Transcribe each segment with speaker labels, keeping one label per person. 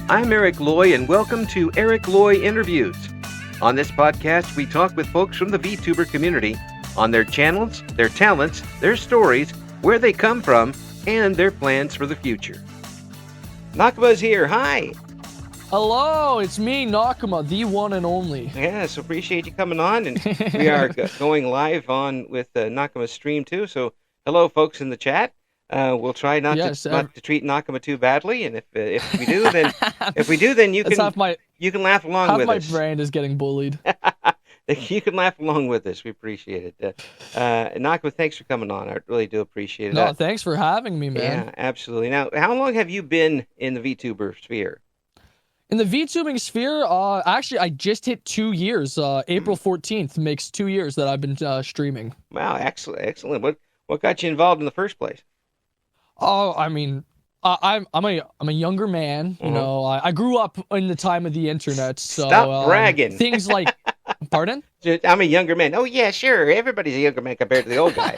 Speaker 1: I'm Eric Loy, and welcome to Eric Loy Interviews. On this podcast, we talk with folks from the VTuber community on their channels, their talents, their stories, where they come from, and their plans for the future. Nakuma's here. Hi.
Speaker 2: Hello, it's me, Nakuma, the one and only.
Speaker 1: Yes, appreciate you coming on, and we are going live on with Nakuma's stream too. So, hello, folks in the chat. We'll try not to treat Nakuma too badly, and if we do, then you can laugh along with us.
Speaker 2: My brand is getting bullied.
Speaker 1: You can laugh along with us. We appreciate it. Nakuma, thanks for coming on. I really do appreciate it.
Speaker 2: No, thanks for having me, man.
Speaker 1: Yeah, absolutely. Now, how long have you been in the VTuber sphere?
Speaker 2: In the VTubing sphere, actually, I just hit 2 years. April 14th makes 2 years that I've been streaming.
Speaker 1: Wow, excellent. What got you involved in the first place?
Speaker 2: Oh, I mean, I'm a younger man. You know, I grew up in the time of the internet. So
Speaker 1: stop bragging.
Speaker 2: Things like, pardon?
Speaker 1: I'm a younger man. Oh yeah, sure. Everybody's a younger man compared to the old guy.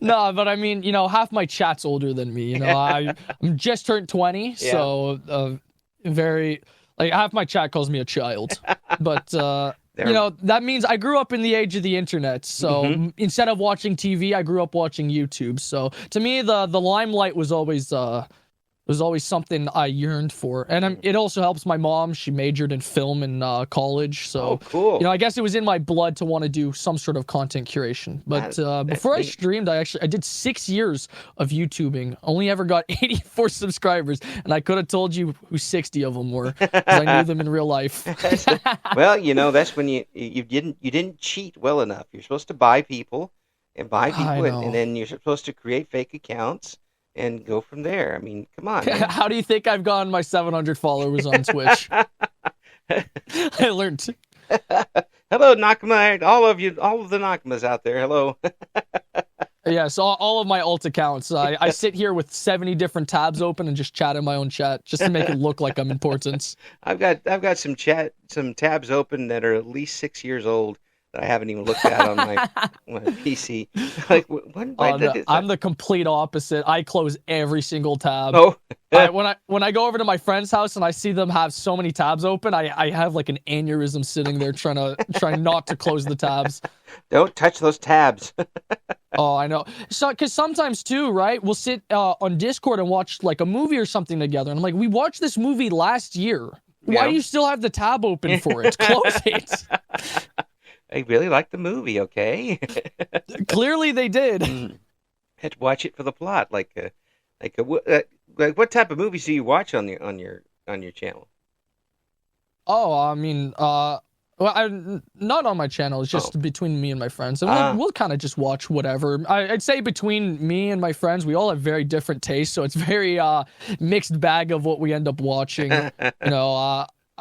Speaker 2: No, but I mean, half my chat's older than me. I'm just turned 20, so half my chat calls me a child. But that means I grew up in the age of the internet. So instead of watching TV, I grew up watching YouTube. So to me, the limelight was always something I yearned for. And it also helps my mom. She majored in film in college. So,
Speaker 1: cool.
Speaker 2: I guess it was in my blood to want to do some sort of content curation. But before I streamed, I did 6 years of YouTubing. Only ever got 84 subscribers. And I could have told you who 60 of them were, because I knew them in real life.
Speaker 1: Well, that's when you didn't cheat well enough. You're supposed to buy people, and then you're supposed to create fake accounts and go from there. I mean, come on.
Speaker 2: How do you think I've gotten my 700 followers on Twitch? I learned.
Speaker 1: Hello, Nakuma. All of the Nakumas out there. Hello.
Speaker 2: Yeah, so all of my alt accounts. I sit here with 70 different tabs open and just chat in my own chat just to make it look like I'm important.
Speaker 1: I've got some tabs open that are at least 6 years old that I haven't even looked at on my PC.
Speaker 2: I'm the complete opposite. I close every single tab.
Speaker 1: Oh.
Speaker 2: When I go over to my friend's house and I see them have so many tabs open, I have like an aneurysm sitting there trying not to close the tabs.
Speaker 1: Don't touch those tabs.
Speaker 2: Oh, I know. So, because sometimes too, right? We'll sit on Discord and watch like a movie or something together, and I'm like, we watched this movie last year. Why do you still have the tab open for it? Close it.
Speaker 1: I really liked the movie, okay?
Speaker 2: Clearly they did.
Speaker 1: Had to watch it for the plot. Like what type of movies do you watch on your channel?
Speaker 2: Oh, I mean, I'm not on my channel. It's just between me and my friends. And we'll kind of just watch whatever. I'd say between me and my friends, we all have very different tastes, so it's very mixed bag of what we end up watching.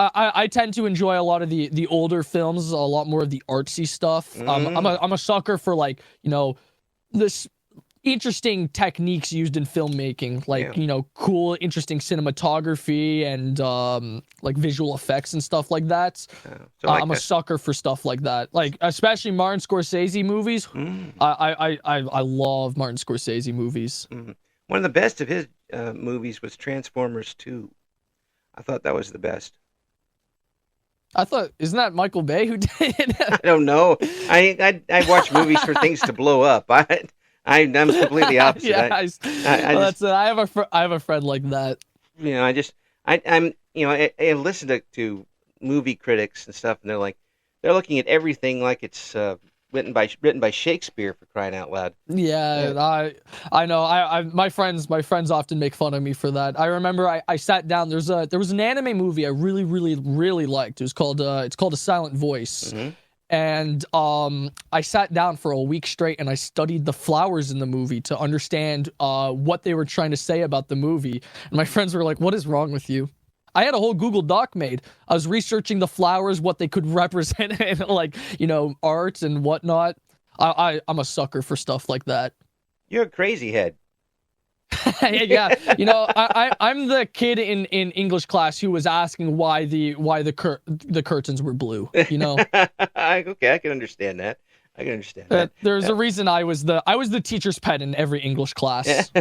Speaker 2: I tend to enjoy a lot of the older films, a lot more of the artsy stuff. I'm a sucker for this interesting techniques used in filmmaking, cool, interesting cinematography and like visual effects and stuff like that. I'm a sucker for stuff like that, like especially Martin Scorsese movies. I love Martin Scorsese movies.
Speaker 1: One of the best of his movies was Transformers 2. I thought that was the best.
Speaker 2: Isn't that Michael Bay who did it?
Speaker 1: I don't know. I watch movies for things to blow up. I'm completely opposite.
Speaker 2: Yeah, I have a friend like that.
Speaker 1: I listen to movie critics and stuff, and they're looking at everything like it's written by Shakespeare, for crying out loud.
Speaker 2: Yeah, I know. My friends often make fun of me for that. I remember I sat down. There was an anime movie I really, really, really liked. It was called A Silent Voice. And I sat down for a week straight and I studied the flowers in the movie to understand what they were trying to say about the movie. And my friends were like, "What is wrong with you?" I had a whole Google Doc made. I was researching the flowers, what they could represent, and art and whatnot. I'm a sucker for stuff like that.
Speaker 1: You're a crazy head.
Speaker 2: Yeah, I'm the kid in English class who was asking why the curtains were blue.
Speaker 1: Okay, I can understand that. I can understand that.
Speaker 2: There's a reason I was the teacher's pet in every English class.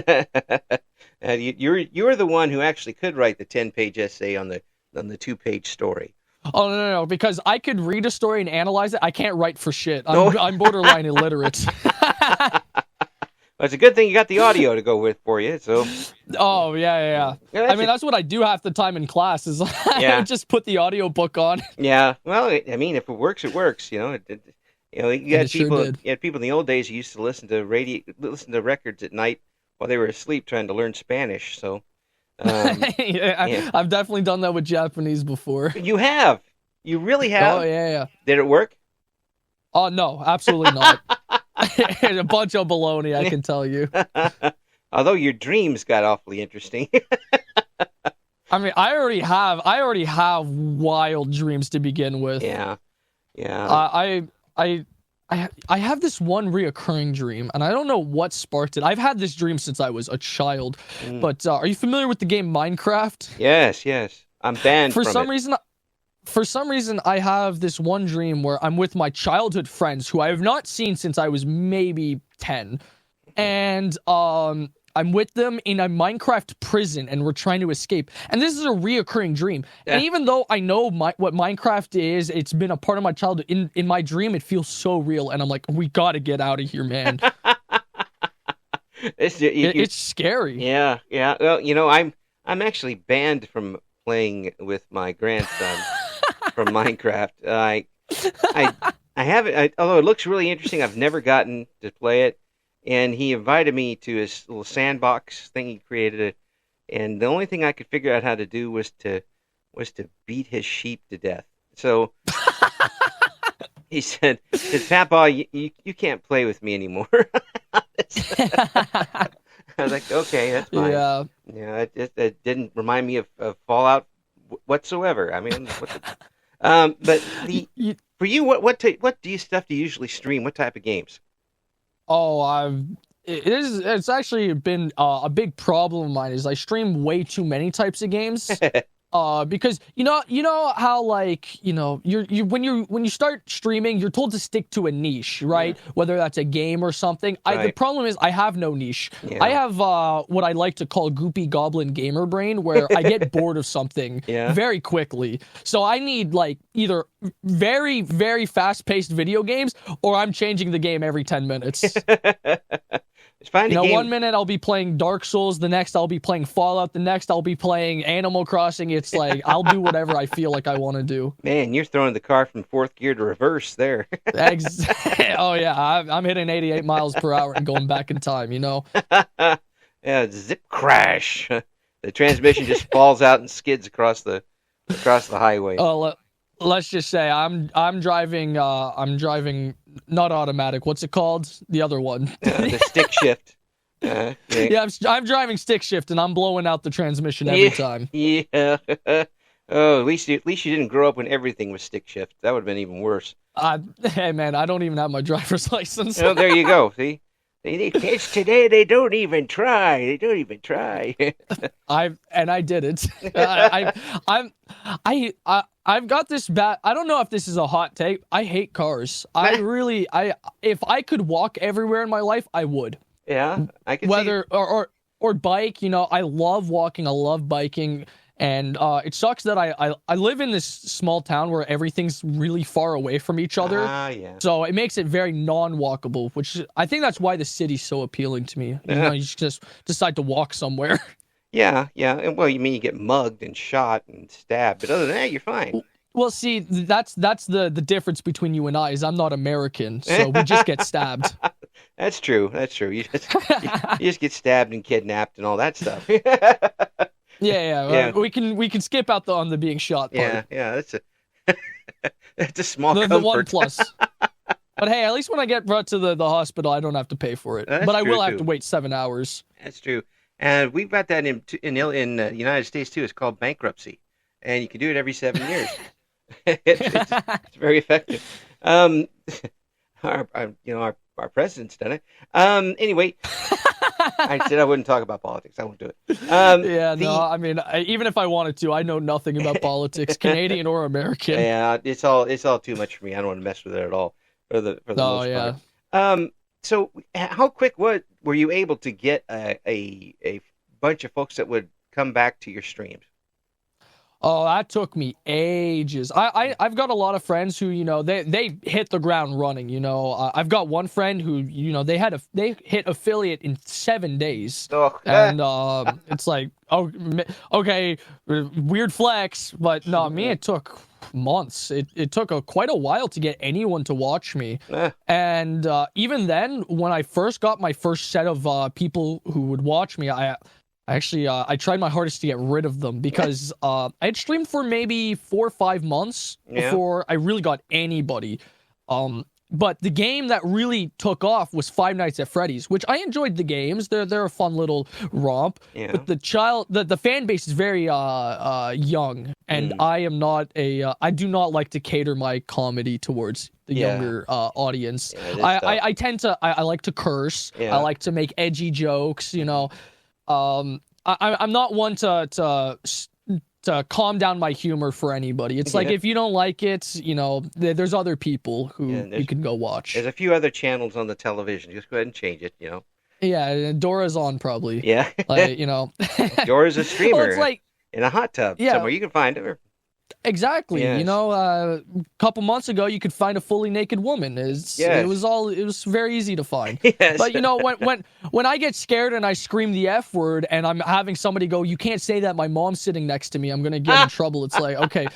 Speaker 1: You're the one who actually could write the 10-page essay on the 2-page story.
Speaker 2: Oh no, because I could read a story and analyze it. I can't write for shit. I'm borderline illiterate.
Speaker 1: Well, it's a good thing you got the audio to go with for you. So.
Speaker 2: Oh yeah. I mean, that's what I do half the time in class. Is I just put the audio book on.
Speaker 1: Yeah. Well, I mean, if it works, it works. You know. You had people. You had people in the old days who used to listen to records at night while they were asleep trying to learn Spanish. So.
Speaker 2: Yeah. I've definitely done that with Japanese before.
Speaker 1: You have. You really have.
Speaker 2: Oh yeah.
Speaker 1: Did it work?
Speaker 2: Oh no, absolutely not. A bunch of baloney, I can tell you.
Speaker 1: Although your dreams got awfully interesting.
Speaker 2: I mean, I already have wild dreams to begin with.
Speaker 1: Yeah.
Speaker 2: I have this one reoccurring dream, and I don't know what sparked it. I've had this dream since I was a child. But are you familiar with the game Minecraft?
Speaker 1: Yes. I'm banned from it.
Speaker 2: For some reason, I have this one dream where I'm with my childhood friends who I have not seen since I was maybe 10. And I'm with them in a Minecraft prison, and we're trying to escape. And this is a reoccurring dream. Yeah. And even though I know what Minecraft is, it's been a part of my childhood, in my dream, it feels so real. And I'm like, we got to get out of here, man. It's scary.
Speaker 1: Yeah. Well, I'm actually banned from playing with my grandson. From Minecraft. I haven't, although it looks really interesting, I've never gotten to play it. And he invited me to his little sandbox thing he created. And the only thing I could figure out how to do was to beat his sheep to death. So he said, Papa, you can't play with me anymore. I was like, okay, that's fine. Yeah, it didn't remind me of Fallout whatsoever. I mean, but for you, what stuff do you usually stream? What type of games?
Speaker 2: Oh, it's actually been a big problem of mine. Is I stream way too many types of games. Because you know how, like, you when you start streaming, you're told to stick to a niche, right? Yeah. Whether that's a game or something. Right. The problem is I have no niche. Yeah. I have what I like to call goopy goblin gamer brain, where I get bored of something very quickly. So I need, like, either very, very fast-paced video games, or I'm changing the game every 10 minutes. One minute I'll be playing Dark Souls, the next I'll be playing Fallout, the next I'll be playing Animal Crossing. It's like, I'll do whatever I feel like I want to do. Man,
Speaker 1: you're throwing the car from fourth gear to reverse there.
Speaker 2: Oh yeah, I'm hitting 88 miles per hour and going back in time,
Speaker 1: Yeah, zip crash. The transmission just falls out and skids across the highway.
Speaker 2: Oh, let's just say I'm driving not automatic. What's it called? The other one.
Speaker 1: The stick shift.
Speaker 2: Yeah, I'm driving stick shift, and I'm blowing out the transmission every time.
Speaker 1: Yeah. Oh, at least you didn't grow up when everything was stick shift. That would have been even worse.
Speaker 2: Hey man, I don't even have my driver's license.
Speaker 1: Oh, there you go. See, kids today, they don't even try. They don't even try.
Speaker 2: I did it. I've got this bad. I don't know if this is a hot take. I hate cars. If I could walk everywhere in my life, I would.
Speaker 1: Yeah, I can
Speaker 2: see. Or bike. I love walking. I love biking. And it sucks that I live in this small town where everything's really far away from each other.
Speaker 1: Yeah.
Speaker 2: So it makes it very non-walkable, which I think that's why the city's so appealing to me. You just decide to walk somewhere.
Speaker 1: Yeah. Well, you mean you get mugged and shot and stabbed, but other than that, you're fine.
Speaker 2: Well, see, that's the difference between you and I, is I'm not American, so we just get stabbed.
Speaker 1: That's true. You just get stabbed and kidnapped and all that stuff.
Speaker 2: Yeah. We can skip out on the being shot part.
Speaker 1: Yeah. That's a small
Speaker 2: comfort. The one plus. But hey, at least when I get brought to the hospital, I don't have to pay for it. But I will have to wait 7 hours.
Speaker 1: That's true. And we've got that in the United States too. It's called bankruptcy, and you can do it every 7 years. It's very effective. Our president's done it. Anyway. I said I wouldn't talk about politics. I won't do it.
Speaker 2: I mean, even if I wanted to, I know nothing about politics, Canadian or American.
Speaker 1: Yeah, it's all too much for me. I don't want to mess with it at all. for the
Speaker 2: Oh
Speaker 1: most
Speaker 2: yeah.
Speaker 1: part. So how quick were you able to get a bunch of folks that would come back to your streams?
Speaker 2: Oh, that took me ages. I've got a lot of friends who, they hit the ground running. I've got one friend who, they hit affiliate in 7 days,
Speaker 1: Oh,
Speaker 2: and it's like, oh, okay, weird flex, but no, me it took months. It took quite a while to get anyone to watch me, and even then, when I first got my first set of people who would watch me, I tried my hardest to get rid of them because I had streamed for maybe 4 or 5 months before I really got anybody. But the game that really took off was Five Nights at Freddy's, which I enjoyed the games. They're a fun little romp.
Speaker 1: Yeah.
Speaker 2: But the fan base is very young, and I am not I do not like to cater my comedy towards the younger audience.
Speaker 1: Yeah,
Speaker 2: I tend to I like to curse.
Speaker 1: Yeah.
Speaker 2: I like to make edgy jokes. I'm not one to calm down my humor for anybody. It's like if you don't like it, there's other people who you can go watch.
Speaker 1: There's a few other channels on the television. Just go ahead and change it.
Speaker 2: Yeah, Dora's on probably.
Speaker 1: Yeah. Dora's a streamer.
Speaker 2: Well, it's like
Speaker 1: in a hot tub somewhere. You can find her.
Speaker 2: Exactly.
Speaker 1: Yes.
Speaker 2: A couple months ago, you could find a fully naked woman. It was very easy to find.
Speaker 1: Yes.
Speaker 2: But when I get scared and I scream the F word and I'm having somebody go, "You can't say that, my mom's sitting next to me, I'm gonna get in trouble." It's like, okay,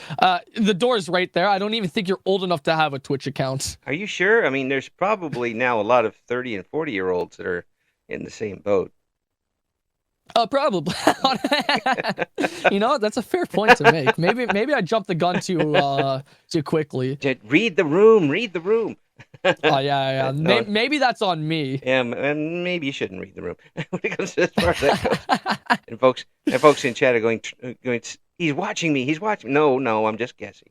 Speaker 2: the door's right there. I don't even think you're old enough to have a Twitch account.
Speaker 1: Are you sure? I mean, there's probably now a lot of 30 and 40-year-olds that are in the same boat.
Speaker 2: Probably. That's a fair point to make. Maybe I jumped the gun too quickly.
Speaker 1: Read the room.
Speaker 2: Oh yeah.
Speaker 1: No.
Speaker 2: Maybe that's on me.
Speaker 1: Yeah, and maybe you shouldn't read the room when it comes to as far as that goes. And folks in chat are going. He's watching me. No, I'm just guessing.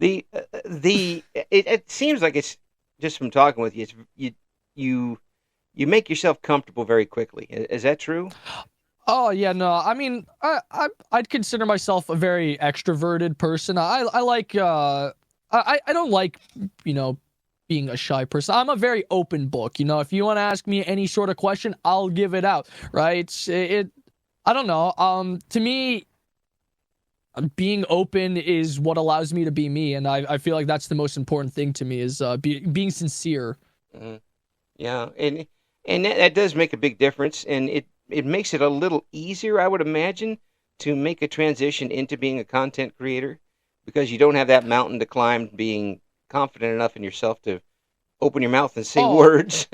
Speaker 1: It seems like it's just from talking with you. You make yourself comfortable very quickly. Is that true?
Speaker 2: Oh yeah, no. I mean, I'd consider myself a very extroverted person. I like I don't like being a shy person. I'm a very open book. If you want to ask me any sort of question, I'll give it out. Right? I don't know. To me, being open is what allows me to be me, and I feel like that's the most important thing to me is being sincere.
Speaker 1: Mm-hmm. Yeah, and that does make a big difference, and it makes it a little easier, I would imagine, to make a transition into being a content creator, because you don't have that mountain to climb, being confident enough in yourself to open your mouth and say words.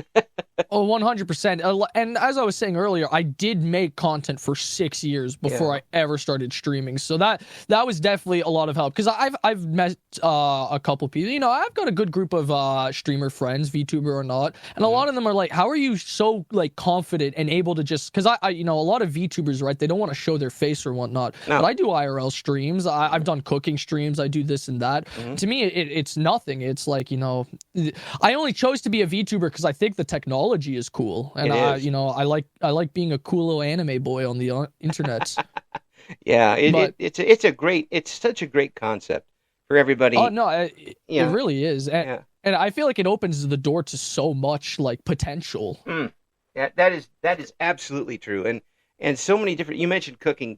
Speaker 2: Oh, 100%. And as I was saying earlier, I did make content for 6 years before I ever started streaming. So that was definitely a lot of help, because I've met a couple people. I've got a good group of streamer friends, VTuber or not, and a lot of them are like, "How are you so confident and able to just?" Because I a lot of VTubers, right? They don't want to show their face or whatnot. No. But I do IRL streams. I've done cooking streams. I do this and that. To me, it's nothing. It's like I only chose to be a VTuber because I think the technology is cool, and I like being a cool little anime boy on the internet.
Speaker 1: Yeah, it's such a great concept for everybody.
Speaker 2: Oh no, it really is, and I feel like it opens the door to so much potential.
Speaker 1: Yeah, that is absolutely true, and so many different. You mentioned cooking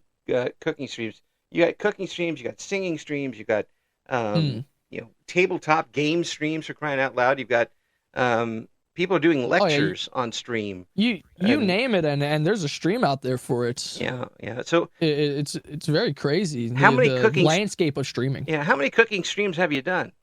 Speaker 1: streams. You got cooking streams. You got singing streams. You got tabletop game streams, for crying out loud. You've got people are doing lectures on stream.
Speaker 2: You name it, and there's a stream out there for it.
Speaker 1: Yeah. So
Speaker 2: it's very crazy.
Speaker 1: How many cooking
Speaker 2: landscape of streaming?
Speaker 1: Yeah. How many cooking streams have you done?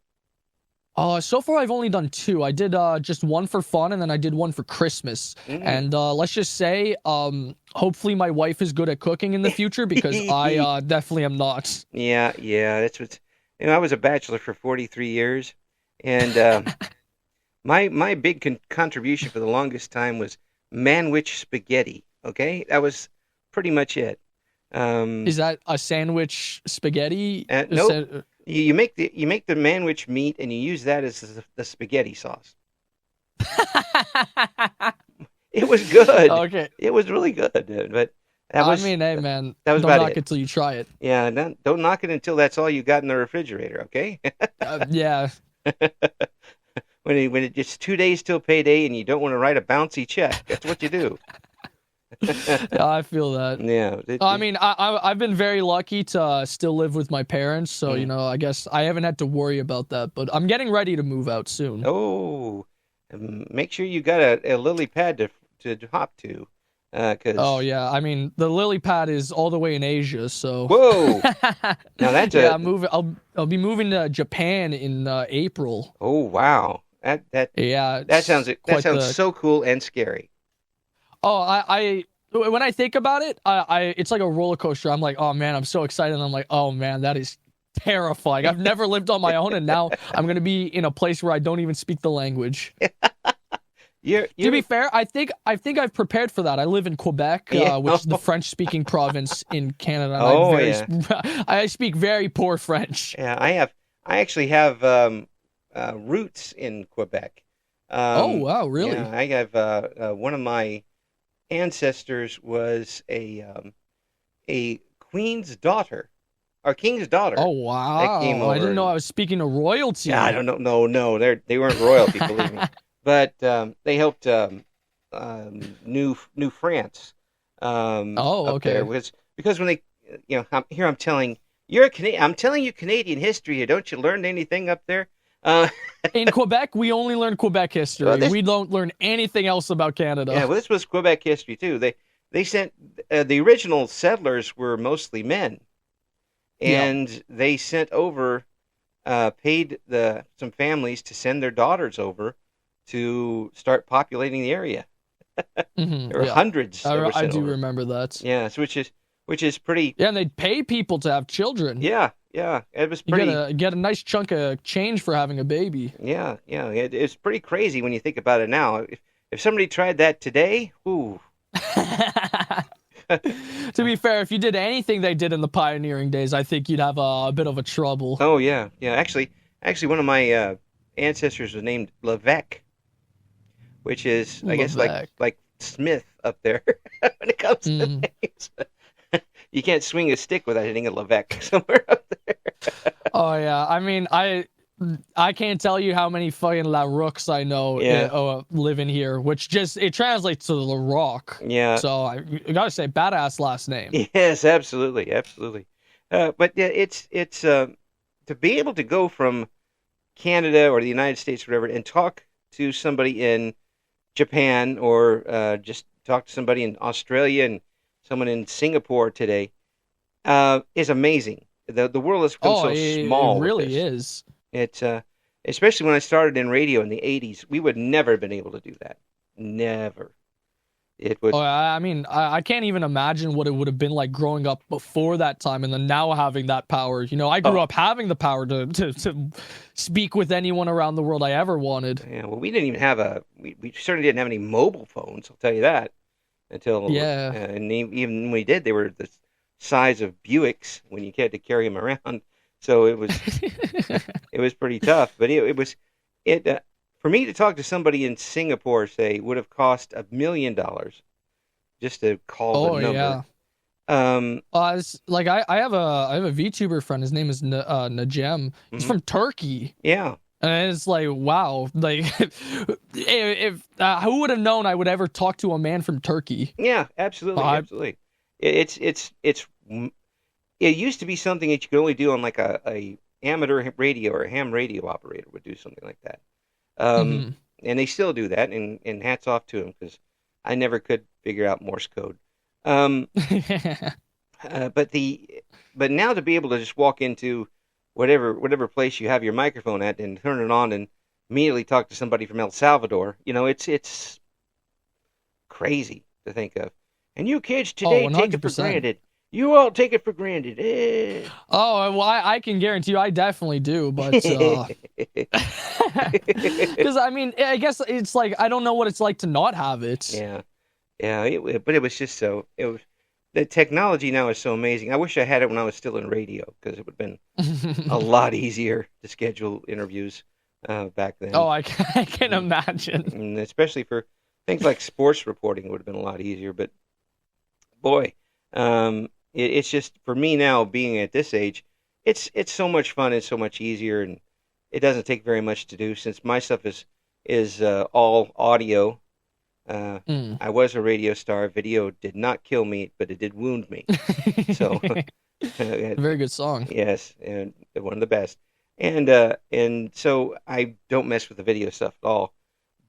Speaker 2: So far I've only done 2. I did just one for fun, and then I did one for Christmas. And let's just say, hopefully my wife is good at cooking in the future, because I definitely am not. Yeah.
Speaker 1: That's what. I was a bachelor for 43 years, and my big contribution for the longest time was manwich spaghetti. Okay, that was pretty much it.
Speaker 2: Is that a sandwich spaghetti?
Speaker 1: Nope. You make the manwich meat, and you use that as the spaghetti sauce. It was good.
Speaker 2: Okay.
Speaker 1: It was really good, but
Speaker 2: I mean, hey, man,
Speaker 1: that was
Speaker 2: don't
Speaker 1: about
Speaker 2: knock
Speaker 1: it.
Speaker 2: it till you try it.
Speaker 1: Yeah, don't knock it until that's all you got in the refrigerator, okay?
Speaker 2: Yeah.
Speaker 1: When it's 2 days till payday and you don't want to write a bouncy check, that's what you do.
Speaker 2: Yeah, I feel that.
Speaker 1: Yeah.
Speaker 2: I mean, I've been very lucky to still live with my parents, so I guess I haven't had to worry about that. But I'm getting ready to move out soon.
Speaker 1: Oh, make sure you got a lily pad to hop to,
Speaker 2: Oh yeah, I mean the lily pad is all the way in Asia, so.
Speaker 1: Whoa! Now that's
Speaker 2: yeah, I'll be moving to Japan in April.
Speaker 1: Oh wow!
Speaker 2: Yeah,
Speaker 1: that sounds so cool and scary.
Speaker 2: Oh, I when I think about it, it's like a roller coaster. I'm like, oh man, I'm so excited. And I'm like, oh man, that is terrifying. I've never lived on my own, and now I'm gonna be in a place where I don't even speak the language. To be fair, I think I've prepared for that. I live in Quebec, which is the French-speaking province in Canada. And I speak very poor French.
Speaker 1: Yeah, I actually have roots in Quebec.
Speaker 2: Oh wow, really?
Speaker 1: Yeah, I have one of my ancestors was a queen's daughter, or king's daughter.
Speaker 2: Oh wow! I didn't know I was speaking to royalty.
Speaker 1: Yeah, I don't know. No, they weren't royalty, believe me. But they helped New France.
Speaker 2: Okay.
Speaker 1: There because when they, I'm telling I'm telling you Canadian history here. Don't you learn anything up there?
Speaker 2: In Quebec, we only learn Quebec history. Well, we don't learn anything else about Canada.
Speaker 1: Yeah, well, this was Quebec history too. They sent the original settlers were mostly men, and they sent over, paid some families to send their daughters over to start populating the area. There were hundreds.
Speaker 2: I do remember that.
Speaker 1: Yeah, which is pretty.
Speaker 2: Yeah, and they'd pay people to have children.
Speaker 1: Yeah, it was pretty.
Speaker 2: You get a nice chunk of change for having a baby.
Speaker 1: Yeah, it's pretty crazy when you think about it now. If somebody tried that today, ooh.
Speaker 2: To be fair, if you did anything they did in the pioneering days, I think you'd have a bit of a trouble.
Speaker 1: Oh yeah. Actually, one of my ancestors was named Levesque, which is, I guess, like Smith up there when it comes to names. You can't swing a stick without hitting a Levesque somewhere up there.
Speaker 2: Oh yeah, I mean, I can't tell you how many fucking La Rooks I know living here, which it translates to the rock.
Speaker 1: Yeah.
Speaker 2: So I gotta say, badass last name.
Speaker 1: Yes, absolutely. But yeah, it's to be able to go from Canada or the United States, or whatever, and talk to somebody in Japan, or just talk to somebody in Australia and someone in Singapore today, is amazing. The world has become so small.
Speaker 2: It really is.
Speaker 1: It's especially when I started in radio in the 80s, we would never have been able to do that. Never. It was.
Speaker 2: Oh, I mean, I can't even imagine what it would have been like growing up before that time, and then now having that power. I grew up having the power to speak with anyone around the world I ever wanted.
Speaker 1: Yeah, well, we didn't even have we certainly didn't have any mobile phones. I'll tell you that. Until and even when we did, they were the size of Buicks when you had to carry them around. So it was it was pretty tough. But it was for me to talk to somebody in Singapore, say, would have cost $1 million just to call the number.
Speaker 2: Yeah. Like I have a VTuber friend. His name is Najem. He's from Turkey.
Speaker 1: Yeah.
Speaker 2: And it's like, wow, like if who would have known I would ever talk to a man from Turkey?
Speaker 1: Yeah, absolutely, absolutely. It used to be something that you could only do on like a amateur radio, or a ham radio operator would do something like that. And they still do that, and hats off to them, because I never could figure out Morse code. But now to be able to just walk into whatever place you have your microphone at and turn it on and immediately talk to somebody from El Salvador, it's crazy to think of. And you kids today take it for granted. You all take it for granted.
Speaker 2: Oh, well, I can guarantee you I definitely do, but because I mean, I guess it's like I don't know what it's like to not have it.
Speaker 1: Yeah, but it was just the technology now is so amazing. I wish I had it when I was still in radio, because it would have been a lot easier to schedule interviews back then.
Speaker 2: Oh, I can imagine.
Speaker 1: And especially for things like sports reporting, it would have been a lot easier. But boy, It's just for me now, being at this age, it's so much fun and so much easier, and it doesn't take very much to do since my stuff is all audio. I was a radio star. Video did not kill me, but it did wound me. So,
Speaker 2: very good song.
Speaker 1: Yes, and one of the best. And so I don't mess with the video stuff at all.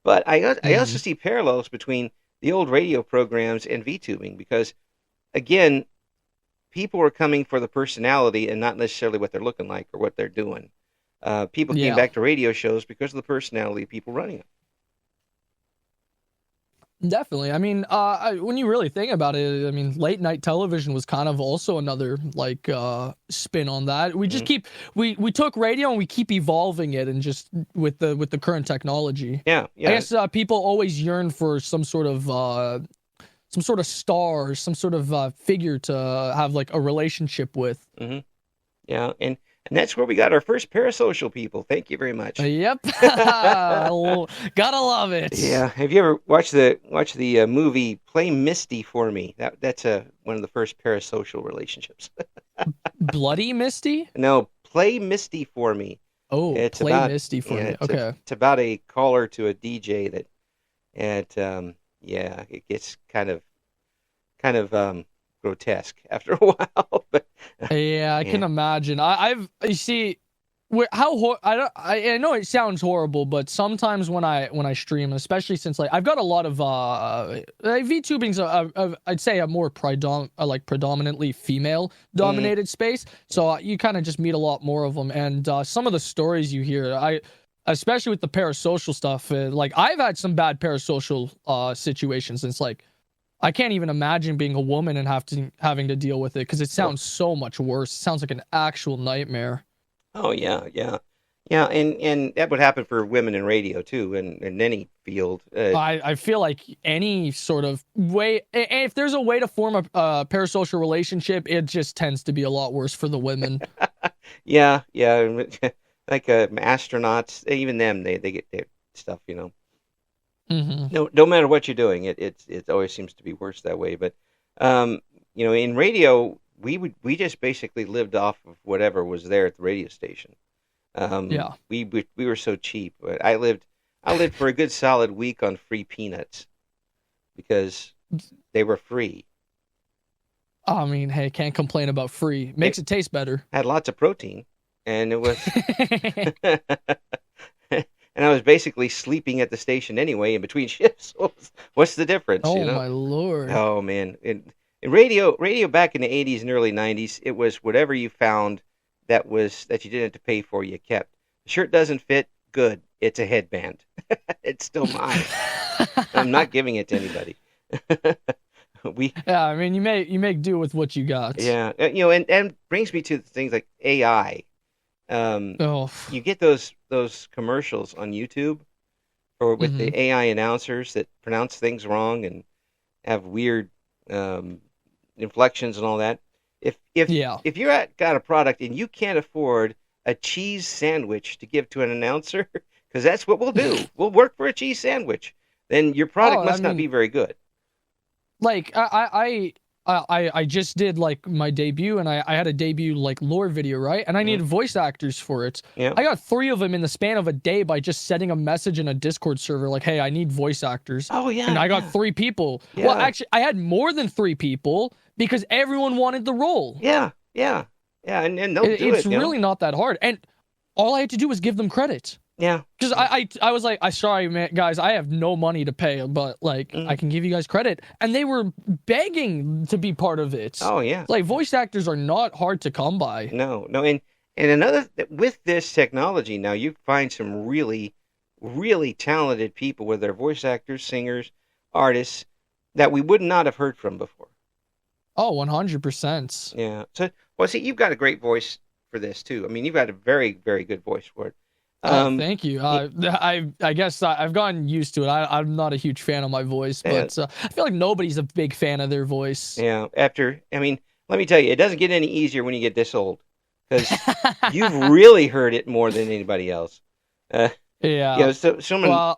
Speaker 1: But I also see parallels between the old radio programs and VTubing because, again, people are coming for the personality and not necessarily what they're looking like or what they're doing. People came back to radio shows because of the personality of people running them.
Speaker 2: Definitely. I mean, when you really think about it, I mean, late night television was kind of also another like spin on that. We just we took radio and we keep evolving it, and just with the current technology.
Speaker 1: Yeah.
Speaker 2: I guess people always yearn for some sort of star, or some sort of figure to have like a relationship with.
Speaker 1: Mm-hmm. Yeah, and that's where we got our first parasocial people. Thank you very much.
Speaker 2: Yep. Gotta love it.
Speaker 1: Yeah. Have you ever watched the movie Play Misty for Me? That's one of the first parasocial relationships.
Speaker 2: Bloody Misty?
Speaker 1: No, Play Misty for Me.
Speaker 2: Oh,
Speaker 1: it's
Speaker 2: Play
Speaker 1: about,
Speaker 2: Misty for me. Okay.
Speaker 1: It's about a caller to a DJ that, it gets kind of grotesque after a while. But
Speaker 2: yeah, I can imagine. You see, I know it sounds horrible, but sometimes when I stream, especially since like I've got a lot of VTubing's I'd say a more predominantly female dominated space, so you kind of just meet a lot more of them, and some of the stories you hear, especially with the parasocial stuff, like I've had some bad parasocial situations. It's like I can't even imagine being a woman and having to deal with it because it sounds so much worse. It sounds like an actual nightmare.
Speaker 1: Oh yeah, and that would happen for women in radio too, and in any field.
Speaker 2: I feel like any sort of way, if there's a way to form a parasocial relationship, it just tends to be a lot worse for the women.
Speaker 1: yeah, like astronauts, even them, they get their stuff,
Speaker 2: Mm-hmm.
Speaker 1: No matter what you're doing, it always seems to be worse that way. But in radio, we just basically lived off of whatever was there at the radio station. We were so cheap. I lived for a good solid week on free peanuts because they were free.
Speaker 2: I mean, hey, can't complain about free. Makes it taste better.
Speaker 1: Had lots of protein, and it was. And I was basically sleeping at the station anyway in between shifts. What's the difference?
Speaker 2: Oh, my Lord.
Speaker 1: Oh, man. In radio back in the 80s and early 90s, it was whatever you found that you didn't have to pay for, you kept. The shirt doesn't fit, good. It's a headband. It's still mine. I'm not giving it to anybody.
Speaker 2: Yeah, I mean, you make do with what you got.
Speaker 1: Yeah. And brings me to things like AI. You get those commercials on YouTube with the AI announcers that pronounce things wrong and have weird inflections and all that. If you're got a product and you can't afford a cheese sandwich to give to an announcer, because that's what we'll do. We'll work for a cheese sandwich. Then your product must not be very good.
Speaker 2: Like I just did like my debut, and I had a debut like lore video, right? And I needed voice actors for it.
Speaker 1: Yeah.
Speaker 2: I got 3 of them in the span of a day by just sending a message in a Discord server like, hey, I need voice actors.
Speaker 1: Oh yeah.
Speaker 2: And I got 3 people.
Speaker 1: Yeah.
Speaker 2: Well, actually, I had more than 3 people because everyone wanted the role.
Speaker 1: Yeah. And they'll do it.
Speaker 2: It's really not that hard, and all I had to do was give them credit.
Speaker 1: Yeah.
Speaker 2: Because I was like, sorry, man, guys, I have no money to pay, but like I can give you guys credit. And they were begging to be part of it.
Speaker 1: Oh yeah.
Speaker 2: Like voice actors are not hard to come by.
Speaker 1: No. And another, with this technology now, you find some really, really talented people with their voice actors, singers, artists that we would not have heard from before.
Speaker 2: Oh, 100%.
Speaker 1: Yeah. So, well, see, you've got a great voice for this too. I mean, you've got a very, very good voice for it.
Speaker 2: Thank you. I guess I've gotten used to it. I'm not a huge fan of my voice, but I feel like nobody's a big fan of their voice.
Speaker 1: Yeah. Let me tell you, it doesn't get any easier when you get this old, because you've really heard it more than anybody else.
Speaker 2: Yeah.
Speaker 1: So someone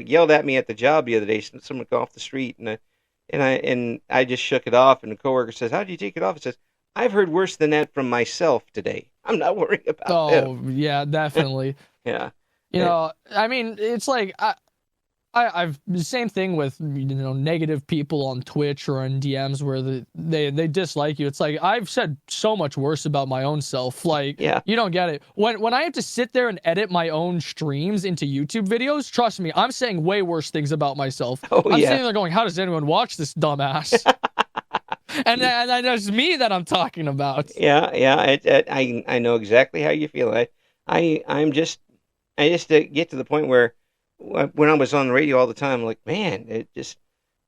Speaker 1: yelled at me at the job the other day. Someone got off the street, and And I just shook it off, and the coworker says, "How did you take it off?" It says, "I've heard worse than that from myself today. I'm not worrying about them."
Speaker 2: Oh, yeah, definitely.
Speaker 1: Yeah.
Speaker 2: I mean, it's like I've the same thing with negative people on Twitch or in DMs where they dislike you. It's like I've said so much worse about my own self. Like,
Speaker 1: Yeah.
Speaker 2: you don't get it. When I have to sit there and edit my own streams into YouTube videos, trust me, I'm saying way worse things about myself.
Speaker 1: Oh,
Speaker 2: I'm
Speaker 1: yeah.
Speaker 2: sitting there going, "How does anyone watch this dumbass?" and that's me that I'm talking about.
Speaker 1: Yeah, I know exactly how you feel. I'm just get to the point where when I was on the radio all the time, I'm like, man, it just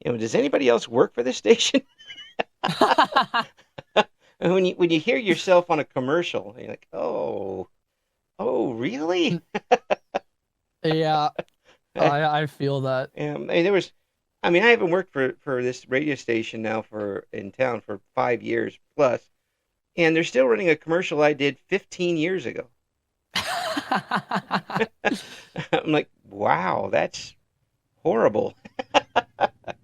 Speaker 1: does anybody else work for this station? And when you hear yourself on a commercial, you're like, oh, really?
Speaker 2: Yeah, I feel that.
Speaker 1: I mean, I haven't worked for this radio station now in town for 5 years plus, and they're still running a commercial I did 15 years ago. I'm like, wow, that's horrible.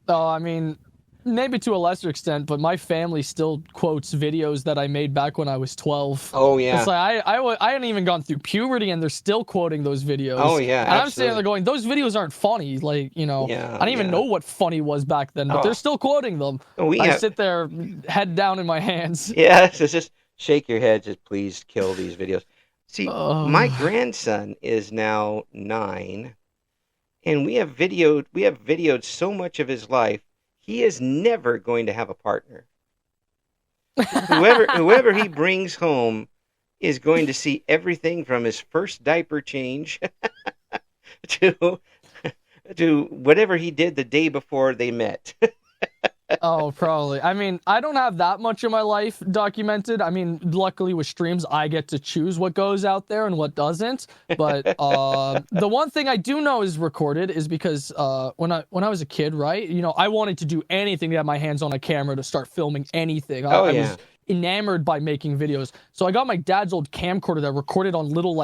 Speaker 2: Oh, I mean, maybe to a lesser extent, but my family still quotes videos that I made back when I was 12.
Speaker 1: Oh, yeah.
Speaker 2: It's like I hadn't even gone through puberty, and they're still quoting those videos.
Speaker 1: Oh, yeah,
Speaker 2: and I'm sitting there going, those videos aren't funny. Like,
Speaker 1: Yeah,
Speaker 2: I didn't even know what funny was back then, but they're still quoting them. I sit there, head down in my hands.
Speaker 1: Yeah, so just shake your head, just please kill these videos. See, my grandson is now 9, and we have videoed so much of his life. He is never going to have a partner. Whoever he brings home is going to see everything from his first diaper change to whatever he did the day before they met.
Speaker 2: Oh, probably. I mean, I don't have that much of my life documented. I mean, luckily with streams, I get to choose what goes out there and what doesn't. But the one thing I do know is recorded is because when I was a kid, right? I wanted to do anything to have my hands on a camera to start filming anything. I was enamored by making videos. So I got my dad's old camcorder that recorded on little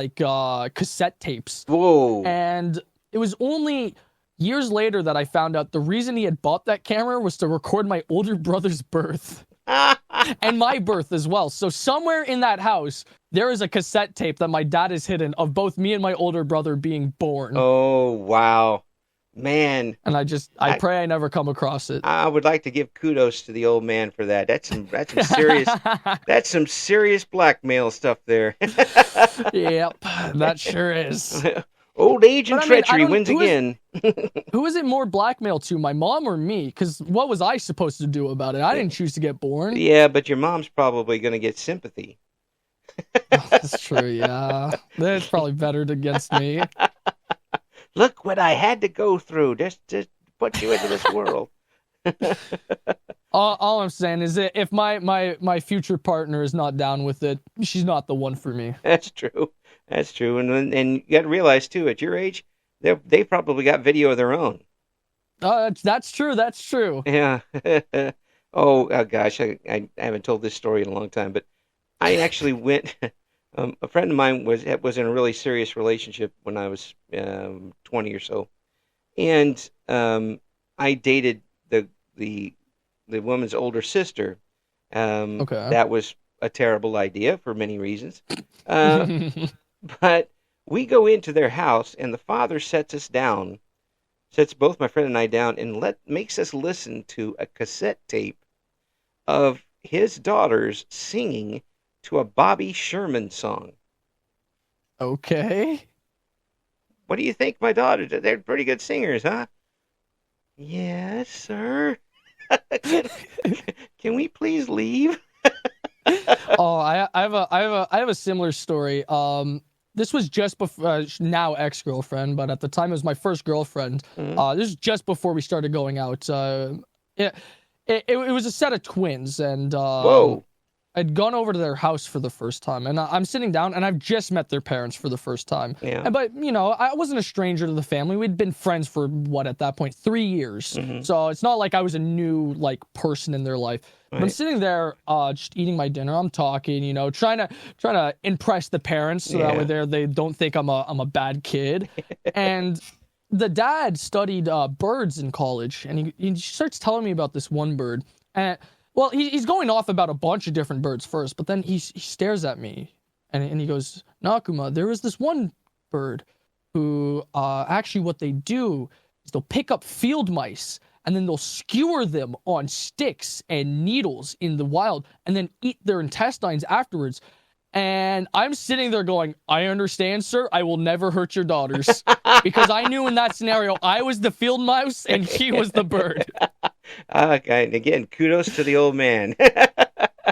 Speaker 2: cassette tapes.
Speaker 1: Whoa.
Speaker 2: And it was only years later that I found out the reason he had bought that camera was to record my older brother's birth. And my birth as well. So somewhere in that house, there is a cassette tape that my dad has hidden of both me and my older brother being born.
Speaker 1: Oh, wow. Man.
Speaker 2: And I pray I never come across it.
Speaker 1: I would like to give kudos to the old man for that. That's some serious blackmail stuff there.
Speaker 2: Yep, that sure is.
Speaker 1: Old age and treachery wins again.
Speaker 2: Who is it more blackmail to, my mom or me? Because what was I supposed to do about it? I didn't choose to get born.
Speaker 1: Yeah, but your mom's probably going to get sympathy.
Speaker 2: That's true, yeah. That's probably bettered against me.
Speaker 1: Look what I had to go through just to put you into this world.
Speaker 2: All I'm saying is that if my future partner is not down with it, she's not the one for me.
Speaker 1: That's true. That's true. And you got to realize, too, at your age, they probably got video of their own.
Speaker 2: That's true. That's true.
Speaker 1: Yeah. Oh, gosh, I haven't told this story in a long time, but I actually went... a friend of mine was in a really serious relationship when I was 20 or so. And I dated the woman's older sister.
Speaker 2: Okay.
Speaker 1: That was a terrible idea for many reasons. But we go into their house, and the father sets both my friend and I down, and makes us listen to a cassette tape of his daughters singing to a Bobby Sherman song.
Speaker 2: Okay.
Speaker 1: What do you think, my daughters? They're pretty good singers, huh? Yes, sir. Can we please leave?
Speaker 2: Oh, I have a similar story. This was just before now ex-girlfriend, but at the time it was my first girlfriend.
Speaker 1: Mm-hmm.
Speaker 2: This is just before we started going out. It was a set of twins, and
Speaker 1: Whoa.
Speaker 2: I'd gone over to their house for the first time, and I'm sitting down, and I've just met their parents for the first time.
Speaker 1: Yeah.
Speaker 2: But I wasn't a stranger to the family. We'd been friends for at that point, 3 years.
Speaker 1: Mm-hmm.
Speaker 2: So it's not like I was a new person in their life. Right. I'm sitting there, just eating my dinner. I'm talking, trying to impress the parents so that way they don't think I'm a bad kid. And the dad studied birds in college, and he starts telling me about this one bird. And well, he's going off about a bunch of different birds first, but then he stares at me, and he goes, Nakuma, there was this one bird who actually what they do is they'll pick up field mice and then they'll skewer them on sticks and needles in the wild and then eat their intestines afterwards. And I'm sitting there going, I understand, sir. I will never hurt your daughters. Because I knew in that scenario, I was the field mouse and he was the bird.
Speaker 1: Okay, and again, kudos to the old man.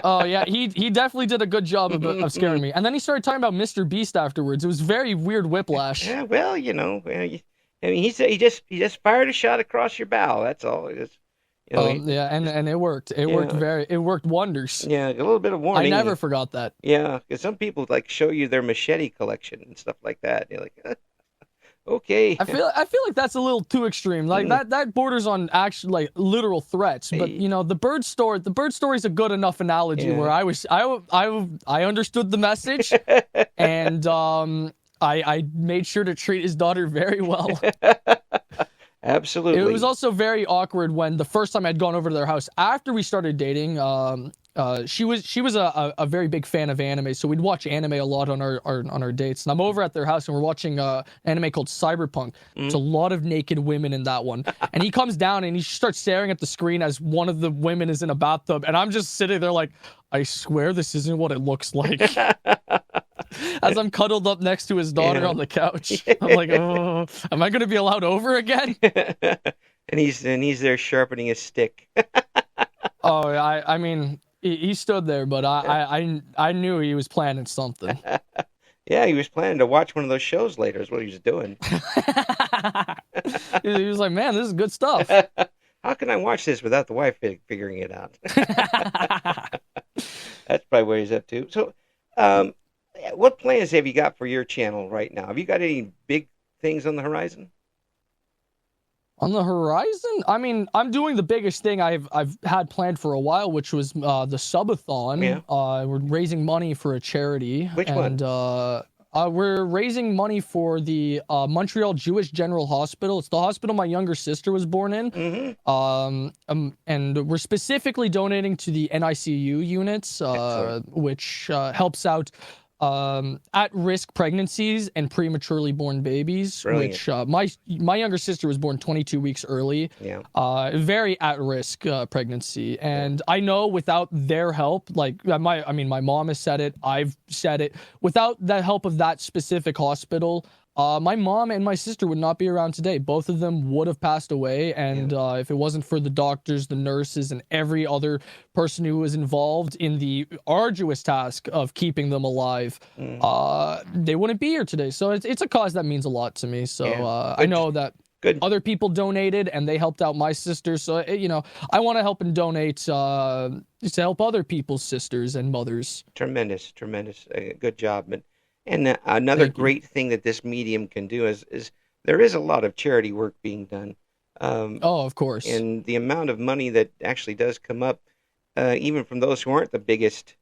Speaker 2: Oh, yeah, he definitely did a good job of scaring me. And then he started talking about Mr. Beast afterwards. It was very weird whiplash.
Speaker 1: Yeah, well, you know, I mean, he just fired a shot across your bow. That's all it is. You know,
Speaker 2: yeah, and it worked. It worked wonders.
Speaker 1: Yeah, a little bit of warning.
Speaker 2: I never forgot that.
Speaker 1: Yeah, because some people like show you their machete collection and stuff like that. You're like, okay.
Speaker 2: I feel like that's a little too extreme. Like that borders on actually like literal threats. But you know, the bird story is a good enough analogy where I understood the message, and I made sure to treat his daughter very well.
Speaker 1: Absolutely.
Speaker 2: It was also very awkward when the first time I'd gone over to their house after we started dating. She was a very big fan of anime, so we'd watch anime a lot on our dates. And I'm over at their house and we're watching an anime called Cyberpunk. There's a lot of naked women in that one. And he comes down and he starts staring at the screen as one of the women is in a bathtub, and I'm just sitting there like, I swear this isn't what it looks like. As I'm cuddled up next to his daughter on the couch. I'm like, oh, am I going to be allowed over again?
Speaker 1: and he's there sharpening his stick.
Speaker 2: Oh, I mean, he stood there, but I knew he was planning something.
Speaker 1: Yeah, he was planning to watch one of those shows later is what he was doing.
Speaker 2: He was like, man, this is good stuff.
Speaker 1: How can I watch this without the wife figuring it out? That's probably what he's up to. So, what plans have you got for your channel right now? Have you got any big things on the horizon?
Speaker 2: On the horizon? I mean, I'm doing the biggest thing I've had planned for a while, which was the subathon. Yeah. We're raising money for a charity.
Speaker 1: Which one?
Speaker 2: We're raising money for the Montreal Jewish General Hospital. It's the hospital my younger sister was born in. Mm-hmm. And we're specifically donating to the NICU units, which helps out at-risk pregnancies and prematurely born babies. Brilliant. Which my younger sister was born 22 weeks early. Yeah. Very at-risk pregnancy, and I know without their help, like my mom has said it, I've said it. Without the help of that specific hospital, my mom and my sister would not be around today. Both of them would have passed away, and if it wasn't for the doctors, the nurses, and every other person who was involved in the arduous task of keeping them alive, they wouldn't be here today. So it's a cause that means a lot to me. So I know that other people donated, and they helped out my sister. So, you know, I want to help and donate to help other people's sisters and mothers. Tremendous.
Speaker 1: Good job. And another great thing that this medium can do is there is a lot of charity work being done.
Speaker 2: Of course.
Speaker 1: And the amount of money that actually does come up, even from those who aren't the biggest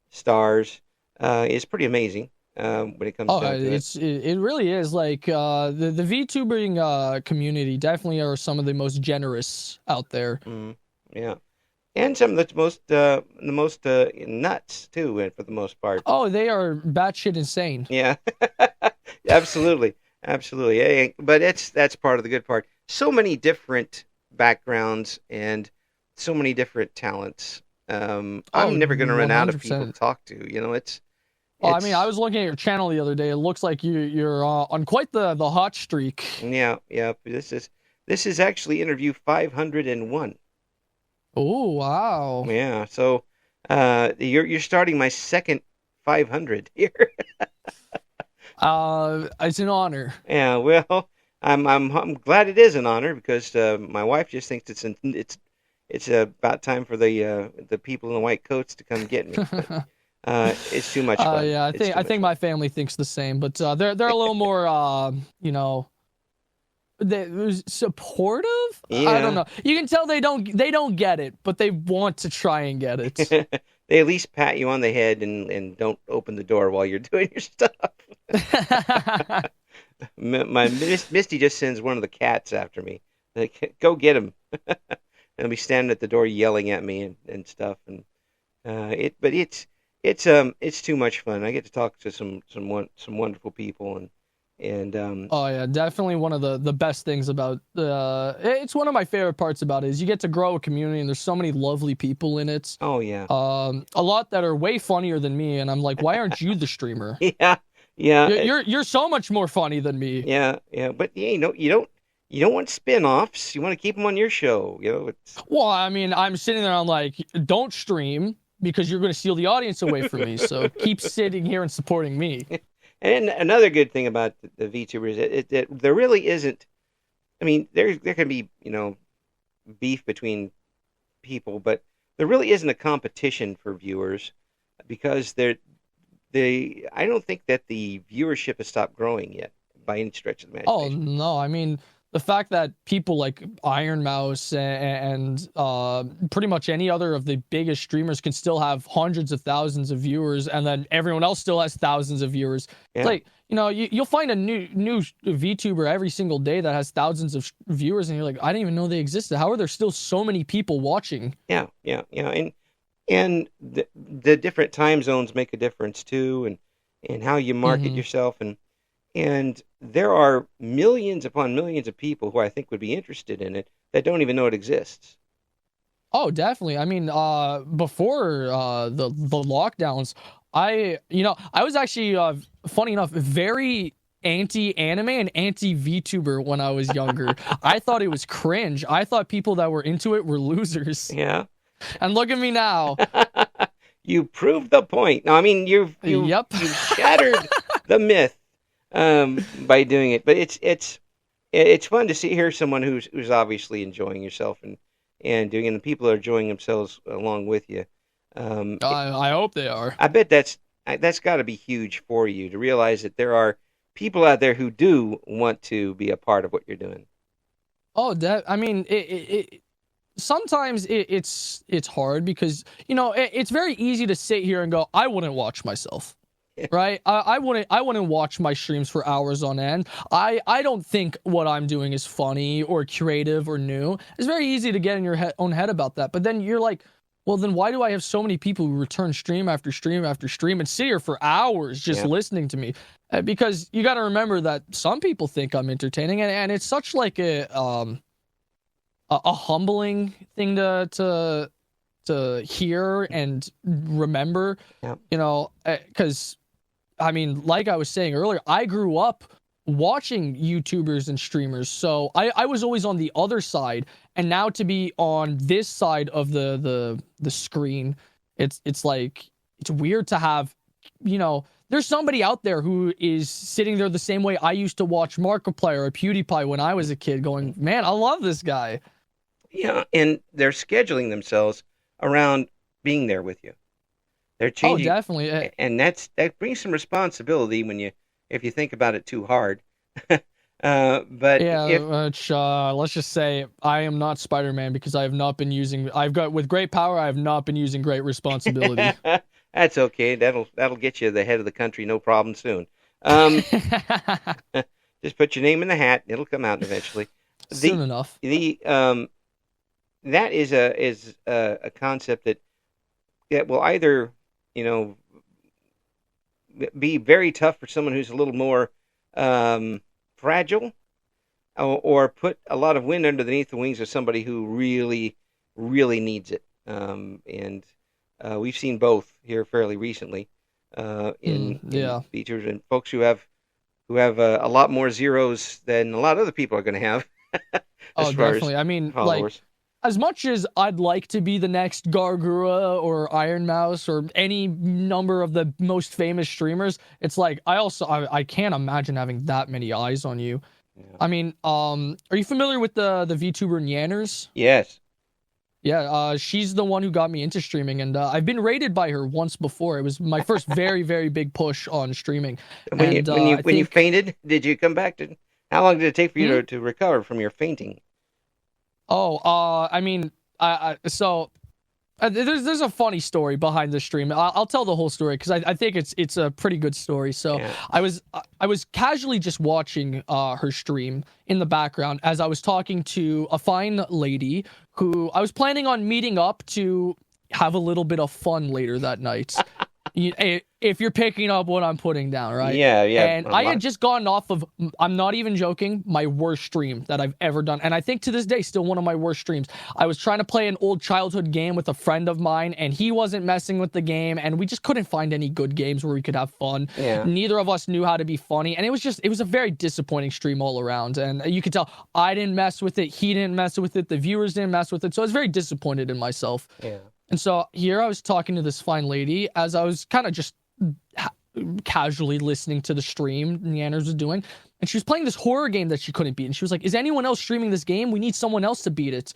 Speaker 1: stars, is pretty amazing when it comes down to it.
Speaker 2: It really is. Like the VTubing community definitely are some of the most generous out there.
Speaker 1: Yeah. And some of the most nuts too, for the most part.
Speaker 2: Oh, they are batshit insane.
Speaker 1: Yeah, absolutely. Yeah, but that's part of the good part. So many different backgrounds and so many different talents. I'm never going to run out of people to talk to. You know, it's.
Speaker 2: Well, I mean, I was looking at your channel the other day. It looks like you're on quite the hot streak.
Speaker 1: Yeah. This is actually interview 501.
Speaker 2: Oh, wow.
Speaker 1: Yeah, so you're starting my second 500 here.
Speaker 2: It's an honor.
Speaker 1: Yeah, well, I'm glad it is an honor because my wife just thinks it's about time for the people in the white coats to come get me. But, it's too much fun.
Speaker 2: Yeah, I think my family thinks the same, but they're a little more you know, they're supportive. Yeah. I don't know. You can tell they don't get it, but they want to try and get it.
Speaker 1: They at least pat you on the head and don't open the door while you're doing your stuff. Misty just sends one of the cats after me. Like, go get him. They'll be standing at the door yelling at me and stuff. And but it's too much fun. I get to talk to some wonderful people and
Speaker 2: Oh yeah, definitely one of the best things about it's one of my favorite parts about it is you get to grow a community and there's so many lovely people in it.
Speaker 1: Oh yeah.
Speaker 2: A lot that are way funnier than me, and I'm like, why aren't you the streamer?
Speaker 1: Yeah. Yeah.
Speaker 2: You're so much more funny than me.
Speaker 1: Yeah, yeah. But yeah, you don't want spin-offs. You want to keep them on your show.
Speaker 2: Well, I mean, I'm sitting there, I'm like, don't stream because you're going to steal the audience away from me. So keep sitting here and supporting me.
Speaker 1: And another good thing about the VTubers is that there really isn't. I mean, there can be beef between people, but there really isn't a competition for viewers because I don't think that the viewership has stopped growing yet by any stretch of the imagination.
Speaker 2: Oh no, I mean the fact that people like Iron Mouse and pretty much any other of the biggest streamers can still have hundreds of thousands of viewers, and then everyone else still has thousands of viewers.
Speaker 1: Yeah.
Speaker 2: It's like you'll find a new VTuber every single day that has thousands of viewers, and you're like, I didn't even know they existed. How are there still so many people watching?
Speaker 1: Yeah, and the different time zones make a difference too, and how you market yourself, and there are millions upon millions of people who I think would be interested in it that don't even know it exists.
Speaker 2: Oh, definitely. I mean, before the lockdowns, I was actually funny enough very anti-anime and anti-VTuber when I was younger. I thought it was cringe. I thought people that were into it were losers.
Speaker 1: Yeah.
Speaker 2: And look at me now.
Speaker 1: You proved the point. No, I mean you've shattered the myth by doing it. But it's fun to hear someone who's obviously enjoying yourself and doing it, and the people are enjoying themselves along with you.
Speaker 2: I hope they are.
Speaker 1: I bet that's got to be huge for you to realize that there are people out there who do want to be a part of what you're doing.
Speaker 2: Oh, I mean, sometimes it's hard because it's very easy to sit here and go, I wouldn't watch myself. Right? I wouldn't watch my streams for hours on end. I don't think what I'm doing is funny or creative or new. It's very easy to get in your own head about that. But then you're like, well, then why do I have so many people who return stream after stream after stream and sit here for hours just listening to me? Because you got to remember that some people think I'm entertaining, and it's such like a humbling thing to hear and remember.
Speaker 1: Yeah.
Speaker 2: Because I mean, like I was saying earlier, I grew up watching YouTubers and streamers, so I was always on the other side, and now to be on this side of the screen, it's like it's weird to have, there's somebody out there who is sitting there the same way I used to watch Markiplier or PewDiePie when I was a kid, going, man, I love this guy.
Speaker 1: Yeah, and they're scheduling themselves around being there with you. They're changing.
Speaker 2: Oh, definitely.
Speaker 1: And that brings some responsibility if you think about it too hard. But
Speaker 2: yeah, let's just say I am not Spider-Man because I have not been using. With great power, I have not been using great responsibility.
Speaker 1: That's okay. That'll get you the head of the country, no problem soon. Just put your name in the hat; it'll come out eventually.
Speaker 2: Soon enough.
Speaker 1: That is a concept that will either be very tough for someone who's a little more fragile, or put a lot of wind underneath the wings of somebody who really, really needs it. And we've seen both here fairly recently in features, and folks who have a lot more zeros than a lot of other people are going to have.
Speaker 2: Oh, definitely. I mean, followers. As much as I'd like to be the next Gargura or Iron Mouse or any number of the most famous streamers, it's like I can't imagine having that many eyes on you. Yeah. I mean, are you familiar with the VTuber Nyanners?
Speaker 1: Yes.
Speaker 2: Yeah, she's the one who got me into streaming, and I've been rated by her once before. It was my first very, very big push on streaming.
Speaker 1: When you fainted, did you come back to? How long did it take for you to recover from your fainting?
Speaker 2: Oh, I mean, so There's a funny story behind the stream. I'll tell the whole story because I think it's a pretty good story. So yeah. I was casually just watching her stream in the background as I was talking to a fine lady who I was planning on meeting up to have a little bit of fun later that night. If you're picking up what I'm putting down, right?
Speaker 1: Yeah.
Speaker 2: And I had just gotten off of, I'm not even joking, my worst stream that I've ever done. And I think to this day, still one of my worst streams. I was trying to play an old childhood game with a friend of mine, and he wasn't messing with the game, and we just couldn't find any good games where we could have fun.
Speaker 1: Yeah.
Speaker 2: Neither of us knew how to be funny, and it was a very disappointing stream all around. And you could tell I didn't mess with it, he didn't mess with it, the viewers didn't mess with it, so I was very disappointed in myself.
Speaker 1: Yeah.
Speaker 2: And so here I was talking to this fine lady as I was kind of just casually listening to the stream Neanders was doing, and she was playing this horror game that she couldn't beat, and she was like, is anyone else streaming this game? We need someone else to beat it.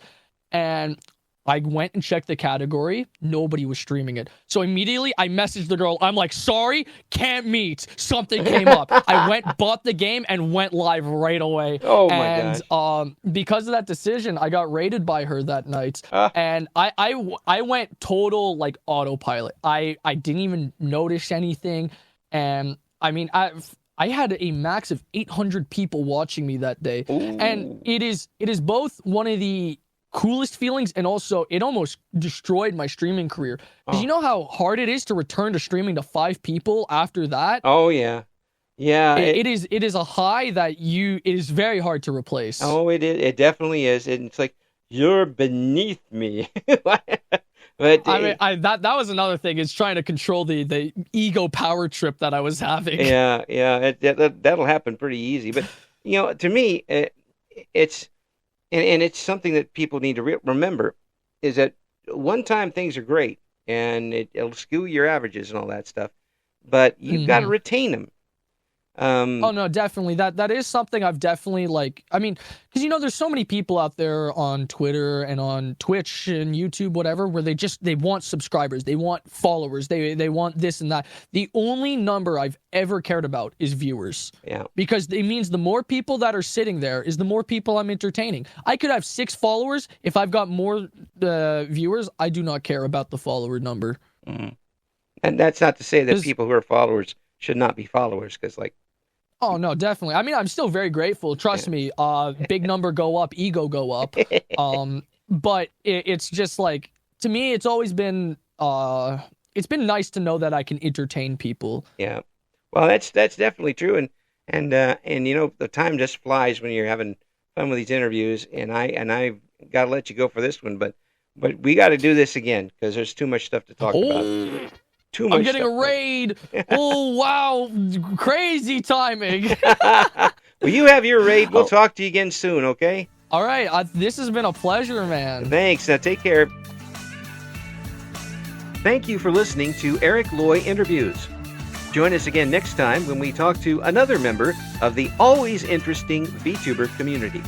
Speaker 2: And I went and checked the category. Nobody was streaming it. So immediately I messaged the girl. I'm like, sorry, can't meet. Something came up. I went, bought the game, and went live right away.
Speaker 1: Oh my gosh.
Speaker 2: And because of that decision, I got raided by her that night. And I went total like autopilot. I didn't even notice anything. And I mean, I had a max of 800 people watching me that day.
Speaker 1: Ooh.
Speaker 2: And it is both one of the coolest feelings, and also it almost destroyed my streaming career. Because you know how hard it is to return to streaming to 5 people after that?
Speaker 1: Oh yeah.
Speaker 2: It is a high that it is very hard to replace.
Speaker 1: Oh, it definitely is. And it's like, you're beneath me. But
Speaker 2: I mean, that was another thing, is trying to control the ego power trip that I was having.
Speaker 1: Yeah, that'll happen pretty easy. But to me, it's and it's something that people need to remember, is that one time things are great, and it'll skew your averages and all that stuff, but you've got to retain them.
Speaker 2: Oh no, definitely. That is something I've definitely because there's so many people out there on Twitter and on Twitch and YouTube, whatever, where they want subscribers, they want followers, they want this and that. The only number I've ever cared about is viewers.
Speaker 1: Yeah. Because
Speaker 2: it means the more people that are sitting there is the more people I'm entertaining. I could have 6 followers. If I've got more viewers, I do not care about the follower number.
Speaker 1: Mm-hmm. And that's not to say that people who are followers should not be followers, because
Speaker 2: oh, no, definitely. I mean, I'm still very grateful. Trust me. Big number go up, ego go up. But it's just like, to me, it's always been, it's been nice to know that I can entertain people. Yeah.
Speaker 1: Well, that's definitely true. And the time just flies when you're having fun with these interviews. And I got to let you go for this one, but we got to do this again, because there's too much stuff to talk about.
Speaker 2: I'm getting a raid. Oh, wow. Crazy timing.
Speaker 1: Well, you have your raid. We'll talk to you again soon, okay?
Speaker 2: All right. This has been a pleasure, man.
Speaker 1: Thanks. Take care. Thank you for listening to Eric Loy Interviews. Join us again next time when we talk to another member of the always interesting VTuber community.